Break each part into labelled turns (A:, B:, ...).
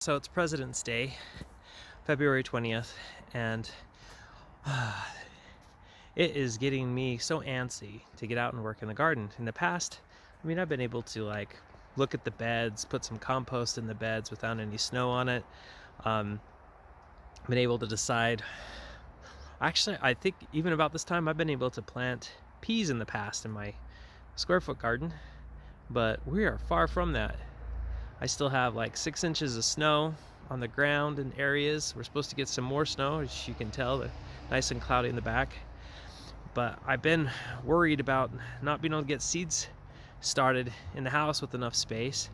A: So it's President's Day, February 20th, and it is getting me so antsy to get out and work in the garden. In the past, I've been able to look at the beds, put some compost in the beds without any snow on it. Been able to decide. Actually, I think even about this time, I've been able to plant peas in the past in my square foot garden, but we are far from that. I still have like 6 inches of snow on the ground in areas. We're supposed to get some more snow, as you can tell, nice and cloudy in the back. But I've been worried about not being able to get seeds started in the house with enough space.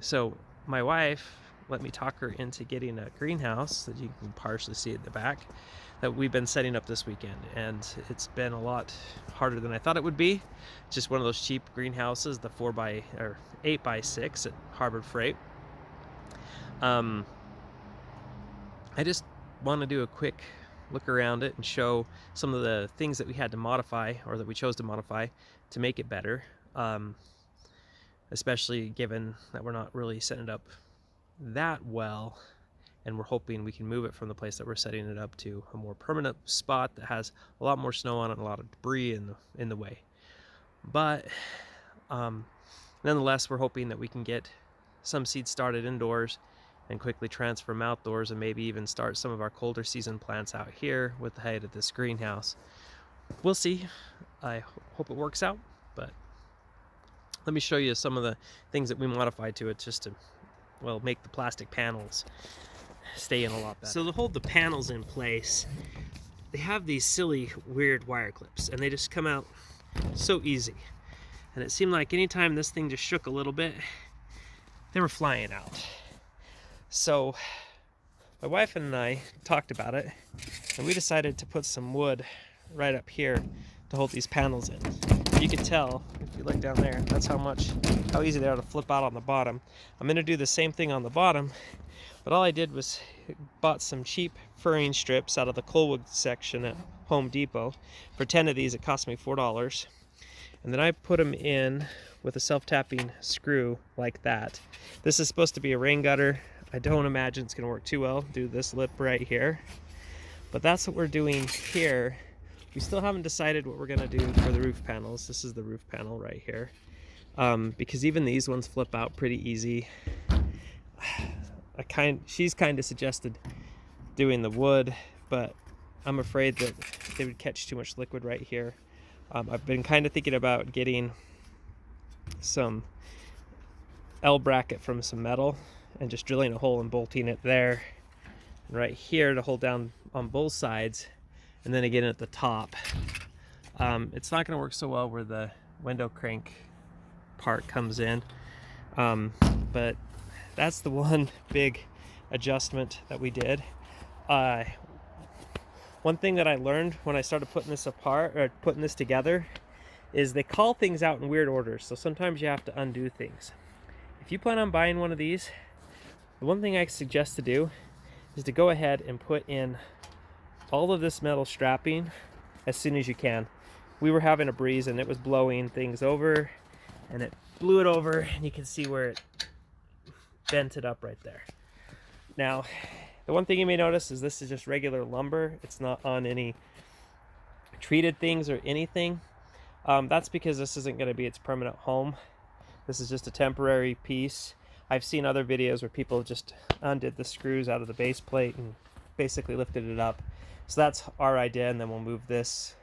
A: So my wife let me talk her into getting a greenhouse that you can partially see at the back that we've been setting up this weekend, and it's been a lot harder than I thought it would be. Just one of those cheap greenhouses, the 8x6 at Harbor Freight. I just want to do a quick look around it and show some of the things that we had to modify, or that we chose to modify to make it better, especially given that we're not really setting it up that well, and we're hoping we can move it from the place that we're setting it up to a more permanent spot that has a lot more snow on it and a lot of debris in the way. But nonetheless, we're hoping that we can get some seeds started indoors and quickly transfer them outdoors, and maybe even start some of our colder season plants out here with the height of this greenhouse. We'll see. I hope it works out, but let me show you some of the things that we modified to it just to, well, make the plastic panels stay in a lot better. So to hold the panels in place, they have these silly, weird wire clips, and they just come out so easy. And it seemed like anytime this thing just shook a little bit, they were flying out. So my wife and I talked about it, and we decided to put some wood right up here to hold these panels in. You can tell, if you look down there, that's how easy they are to flip out on the bottom. I'm going to do the same thing on the bottom, but all I did was bought some cheap furring strips out of the Colwood section at Home Depot. For 10 of these, it cost me $4. And then I put them in with a self-tapping screw like that. This is supposed to be a rain gutter. I don't imagine it's going to work too well due to this lip right here. But that's what we're doing here. We still haven't decided what we're going to do for the roof panels. This is the roof panel right here. Because even these ones flip out pretty easy. She's kind of suggested doing the wood, but I'm afraid that they would catch too much liquid right here. I've been kind of thinking about getting some L bracket from some metal and just drilling a hole and bolting it there and right here to hold down on both sides, and then again at the top. It's not going to work so well where the window crank part comes in, but that's the one big adjustment that we did. One thing that I learned when I started putting this together is they call things out in weird orders, so sometimes you have to undo things. If you plan on buying one of these, the one thing I suggest to do is to go ahead and put in all of this metal strapping as soon as you can. We were having a breeze and it was blowing things over, and it blew it over, and you can see where it bent it up right there. Now, the one thing you may notice is this is just regular lumber. It's not on any treated things or anything. That's because this isn't going to be its permanent home. This is just a temporary piece. I've seen other videos where people just undid the screws out of the base plate and basically lifted it up. So that's our idea, and then we'll move this.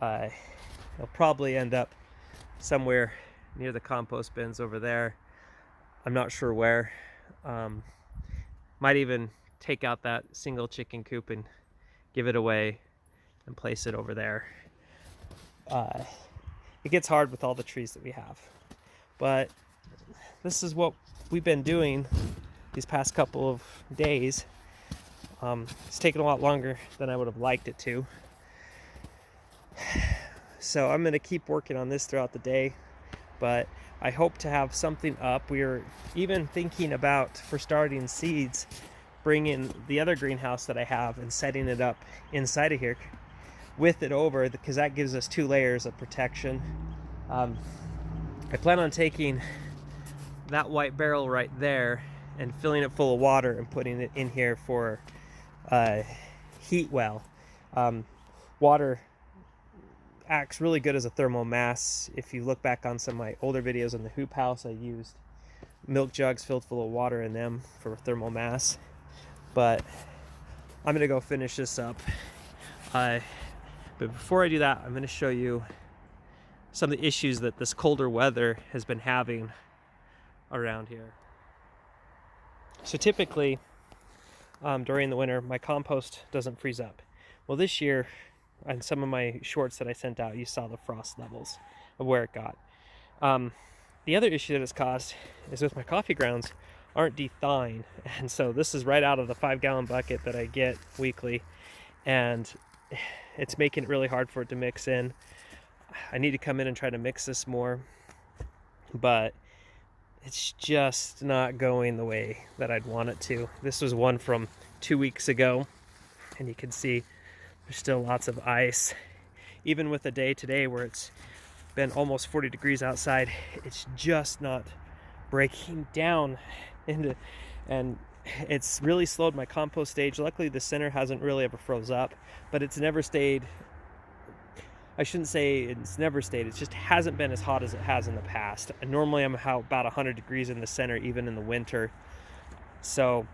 A: It'll probably end up somewhere near the compost bins over there. I'm not sure where. Might even take out that single chicken coop and give it away and place it over there. It gets hard with all the trees that we have, but this is what we've been doing these past couple of days. It's taken a lot longer than I would have liked it to, so I'm going to keep working on this throughout the day, but I hope to have something up. We are even thinking about, for starting seeds, bringing the other greenhouse that I have and setting it up inside of here with it over, because that gives us 2 layers of protection. I plan on taking that white barrel right there and filling it full of water and putting it in here for heat well. Water acts really good as a thermal mass. If you look back on some of my older videos on the hoop house, I used milk jugs filled full of water in them for thermal mass. But I'm gonna go finish this up. But before I do that, I'm gonna show you some of the issues that this colder weather has been having around here. So typically during the winter, my compost doesn't freeze up. Well, this year, on some of my shorts that I sent out, you saw the frost levels of where it got. The other issue that it's caused is with my coffee grounds aren't de-thawing. And so this is right out of the 5-gallon bucket that I get weekly. And it's making it really hard for it to mix in. I need to come in and try to mix this more. But it's just not going the way that I'd want it to. This was one from 2 weeks ago. And you can see there's still lots of ice. Even with a day today where it's been almost 40 degrees outside, it's just not breaking down into, and it's really slowed my compost stage. Luckily the center hasn't really ever froze up, but it's never stayed, I shouldn't say it's never stayed, it just hasn't been as hot as it has in the past. And normally I'm about 100 degrees in the center, even in the winter. So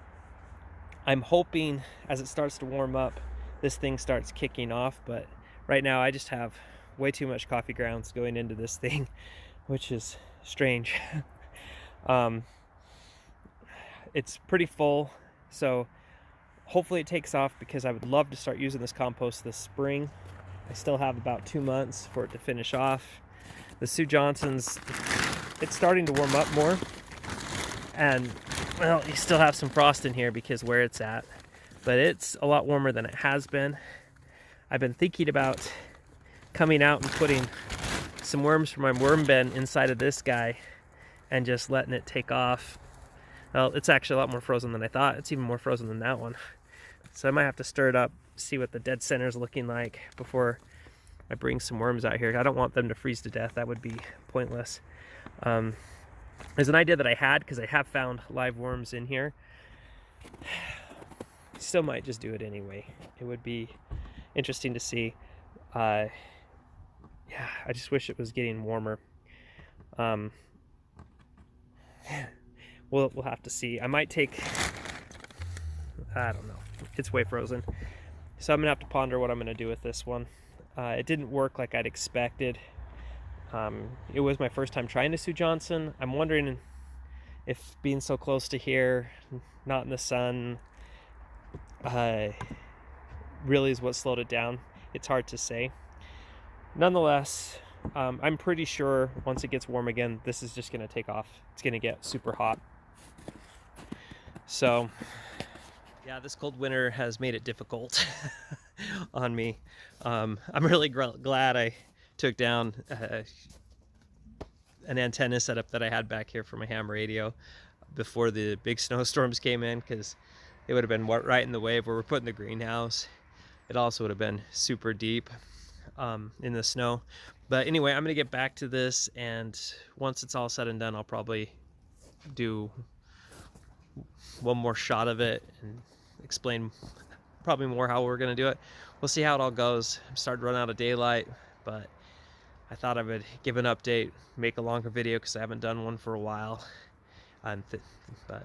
A: I'm hoping as it starts to warm up, this thing starts kicking off. But right now I just have way too much coffee grounds going into this thing, which is strange. It's pretty full, so hopefully it takes off, because I would love to start using this compost this spring. I still have about 2 months for it to finish off. The Sue Johnson's, it's starting to warm up more, and well, you still have some frost in here because where it's at, but it's a lot warmer than it has been. I've been thinking about coming out and putting some worms from my worm bin inside of this guy and just letting it take off. Well, it's actually a lot more frozen than I thought. It's even more frozen than that one. So I might have to stir it up, see what the dead center is looking like before I bring some worms out here. I don't want them to freeze to death. That would be pointless. There's an idea that I had, because I have found live worms in here. Still might just do it anyway. It would be interesting to see. Yeah, I just wish it was getting warmer. We'll have to see. I might take, I don't know. It's way frozen. So I'm gonna have to ponder what I'm gonna do with this one. It didn't work like I'd expected. It was my first time trying the Sue Johnson. I'm wondering if being so close to here, not in the sun, really is what slowed it down. It's hard to say. Nonetheless, I'm pretty sure once it gets warm again, this is just gonna take off. It's gonna get super hot. So yeah, this cold winter has made it difficult on me. I'm really glad I took down an antenna setup that I had back here for my ham radio before the big snowstorms came in, because it would have been right in the way of where we're putting the greenhouse. It also would have been super deep in the snow. But anyway, I'm gonna get back to this, and once it's all said and done, I'll probably do one more shot of it and explain probably more how we're gonna do it. We'll see how it all goes. I'm starting to run out of daylight, but I thought I would give an update, make a longer video, because I haven't done one for a while. But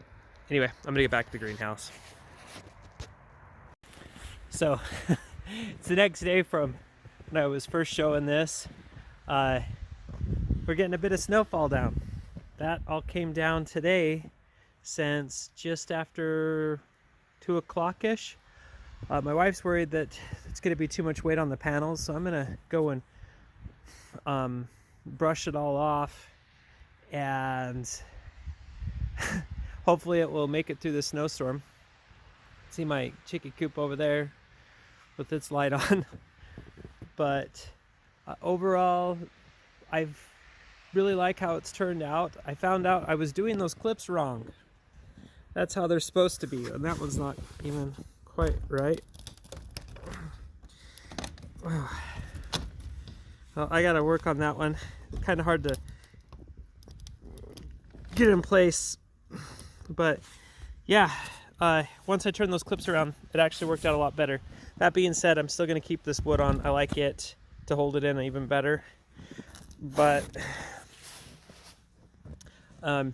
A: anyway, I'm gonna get back to the greenhouse. So it's the next day from when I was first showing this. We're getting a bit of snowfall down. That all came down today, since just after 2 o'clock-ish. My wife's worried that it's going to be too much weight on the panels, so I'm going to go and brush it all off, and hopefully it will make it through the snowstorm. See my chicken coop over there with its light on. But overall, I've really like how it's turned out. I found out I was doing those clips wrong. That's how they're supposed to be, and that one's not even quite right. Well, I gotta work on that one. It's kind of hard to get in place, but yeah, once I turned those clips around, it actually worked out a lot better. That being said, I'm still going to keep this wood on. I like it to hold it in even better. But I'm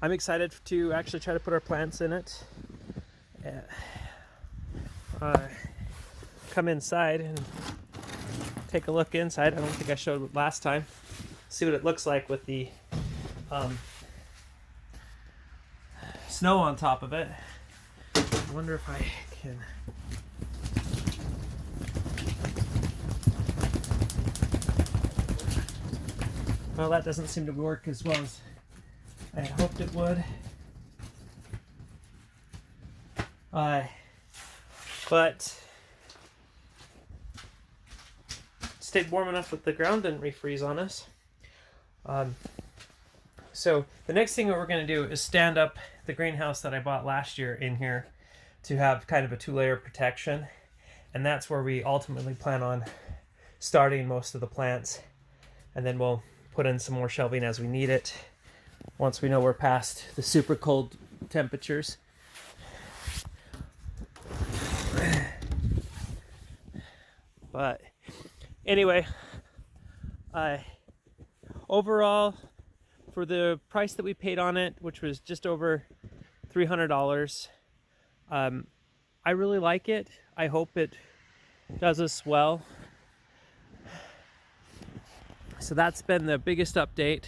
A: excited to actually try to put our plants in it. Come inside and take a look inside. I don't think I showed it last time. See what it looks like with the snow on top of it. I wonder if I can. Well, that doesn't seem to work as well as I had hoped it would. But it stayed warm enough that the ground didn't refreeze on us. So the next thing that we're going to do is stand up the greenhouse that I bought last year in here to have kind of a 2-layer protection. And that's where we ultimately plan on starting most of the plants. And then we'll put in some more shelving as we need it once we know we're past the super cold temperatures. But anyway, overall, for the price that we paid on it, which was just over $300, I really like it. I hope it does us well. So that's been the biggest update.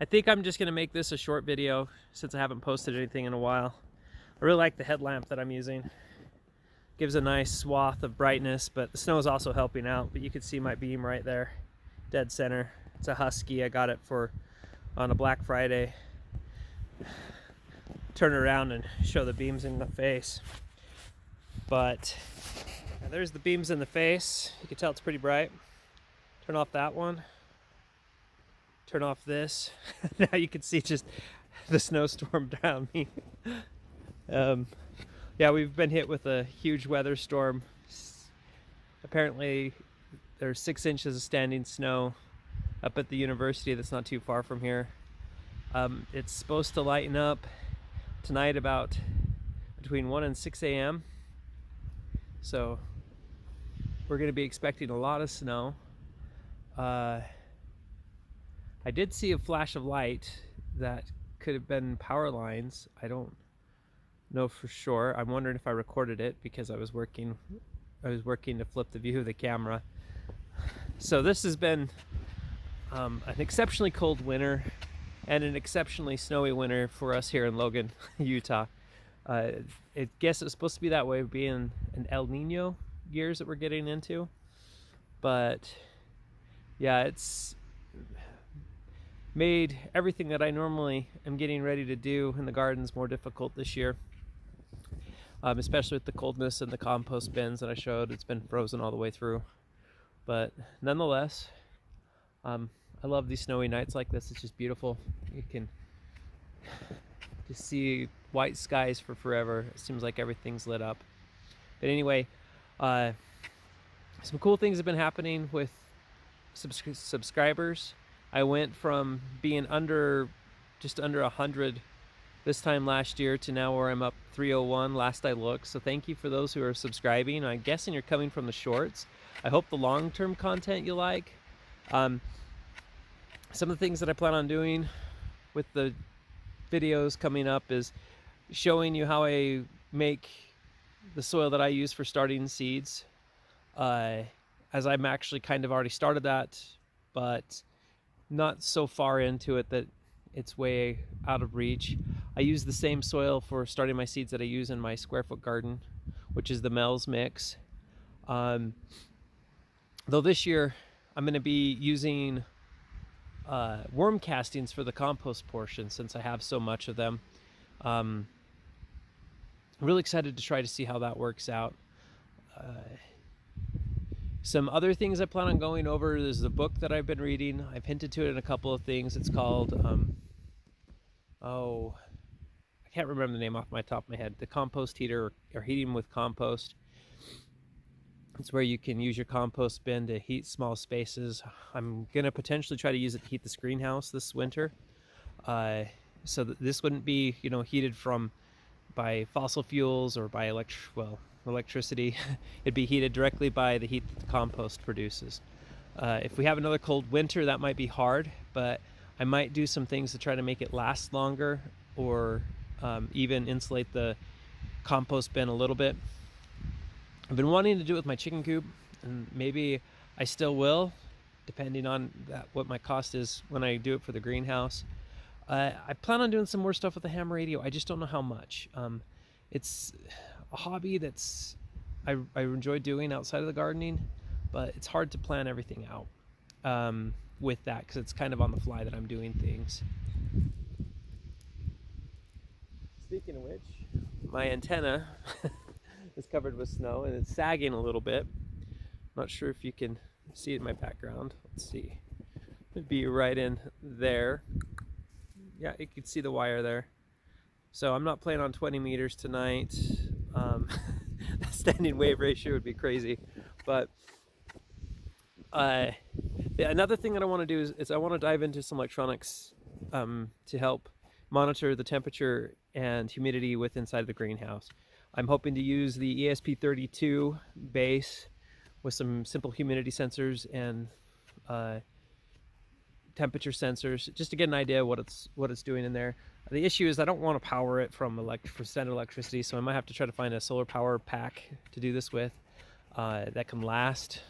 A: I think I'm just going to make this a short video since I haven't posted anything in a while. I really like the headlamp that I'm using. Gives a nice swath of brightness, but the snow is also helping out. But you can see my beam right there, dead center. It's a Husky. I got it on a Black Friday. Turn around and show the beams in the face. But there's the beams in the face. You can tell it's pretty bright. Turn off that one. Turn off this. Now you can see just the snowstorm around me. Yeah, we've been hit with a huge weather storm. Apparently there's 6 inches of standing snow up at the university that's not too far from here. It's supposed to lighten up tonight about between 1 and 6 a.m. So we're going to be expecting a lot of snow. I did see a flash of light that could have been power lines. I don't know for sure. I'm wondering if I recorded it because I was working to flip the view of the camera. So this has been an exceptionally cold winter and an exceptionally snowy winter for us here in Logan, Utah. I guess it was supposed to be that way, being an El Nino years that we're getting into. But yeah, it's made everything that I normally am getting ready to do in the gardens more difficult this year. Especially with the coldness in the compost bins that I showed. It's been frozen all the way through. But nonetheless, I love these snowy nights like this. It's just beautiful. You can just see white skies for forever. It seems like everything's lit up. But anyway, some cool things have been happening with subscribers. I went from being just under 100 this time last year to now where I'm up 301 last I looked. So thank you for those who are subscribing. I'm guessing you're coming from the shorts. I hope the long-term content you like. Some of the things that I plan on doing with the videos coming up is showing you how I make the soil that I use for starting seeds. As I'm actually kind of already started that, but not so far into it that it's way out of reach. I use the same soil for starting my seeds that I use in my square foot garden, which is the Mel's Mix. Though this year I'm going to be using worm castings for the compost portion since I have so much of them. I'm really excited to try to see how that works out. Some other things I plan on going over is the book that I've been reading. I've hinted to it in a couple of things. It's called, I can't remember the name off my top of my head. The Compost Heater, or Heating with Compost. It's where you can use your compost bin to heat small spaces. I'm going to potentially try to use it to heat this greenhouse this winter. So this wouldn't be, heated from by fossil fuels or by electricity. It'd be heated directly by the heat that the compost produces. If we have another cold winter, that might be hard, but I might do some things to try to make it last longer, or even insulate the compost bin a little bit. I've been wanting to do it with my chicken coop, and maybe I still will, depending on what my cost is when I do it for the greenhouse. I plan on doing some more stuff with the ham radio. I just don't know how much. It's a hobby that's I enjoy doing outside of the gardening, but it's hard to plan everything out with that, because it's kind of on the fly that I'm doing things. Speaking of which, my antenna is covered with snow and it's sagging a little bit. Not sure if you can see it in my background. Let's see. It'd be right in there. Yeah, you can see the wire there. So I'm not playing on 20 meters tonight. The standing wave ratio would be crazy. But another thing that I want to do is I want to dive into some electronics to help monitor the temperature and humidity with inside the greenhouse. I'm hoping to use the ESP32 base with some simple humidity sensors and temperature sensors, just to get an idea of what it's doing in there. The issue is I don't want to power it from standard electricity, so I might have to try to find a solar power pack to do this with that can last.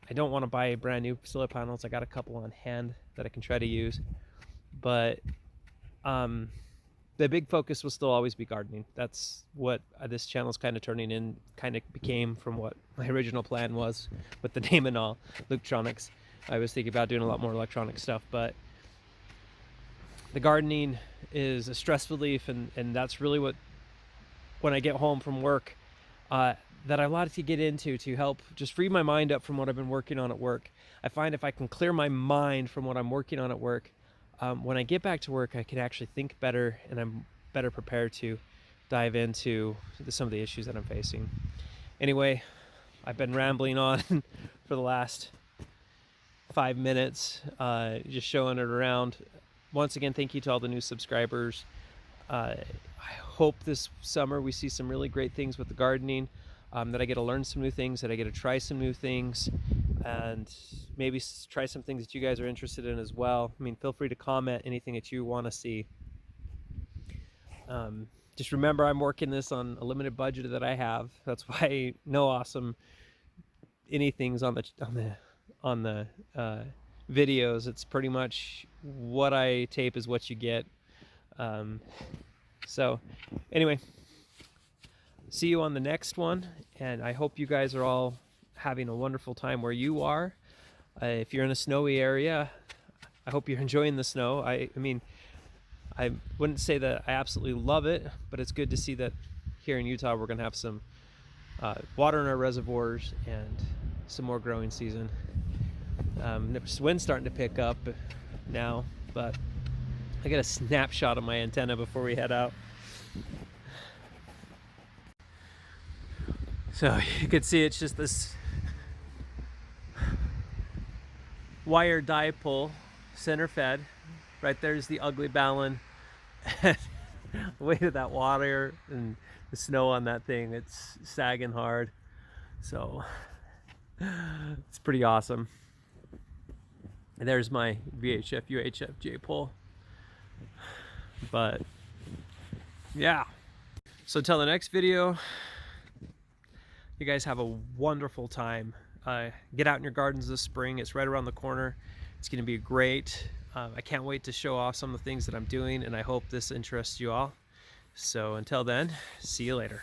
A: I don't want to buy brand new solar panels. I got a couple on hand that I can try to use, but the big focus will still always be gardening. That's what this channel is kind of became from what my original plan was with the name and all, Luketronics. I was thinking about doing a lot more electronic stuff, but the gardening is a stress relief, and that's really what, when I get home from work, that I have a lot to get into to help just free my mind up from what I've been working on at work. I find if I can clear my mind from what I'm working on at work, when I get back to work, I can actually think better, and I'm better prepared to dive into some of the issues that I'm facing. Anyway, I've been rambling on for the last 5 minutes, just showing it around. Once again, thank you to all the new subscribers. I hope this summer we see some really great things with the gardening, that I get to learn some new things, that I get to try some new things, and maybe try some things that you guys are interested in as well. I mean, feel free to comment anything that you want to see. Just remember, I'm working this on a limited budget that I have. That's why no awesome anything's on the videos. It's pretty much what I tape is what you get. So anyway, see you on the next one, and I hope you guys are all having a wonderful time where you are. If you're in a snowy area, I hope you're enjoying the snow. I mean, I wouldn't say that I absolutely love it, but it's good to see that here in Utah we're going to have some water in our reservoirs and some more growing season. The wind's starting to pick up now, but I got a snapshot of my antenna before we head out. So you can see it's just this wire dipole, center fed. Right there's the ugly balun. The weight of that water and the snow on that thing, it's sagging hard. So it's pretty awesome. And there's my VHF UHF J pole. But yeah. So until the next video, you guys have a wonderful time. Get out in your gardens this spring. It's right around the corner. It's going to be great. I can't wait to show off some of the things that I'm doing, and I hope this interests you all. So until then, see you later.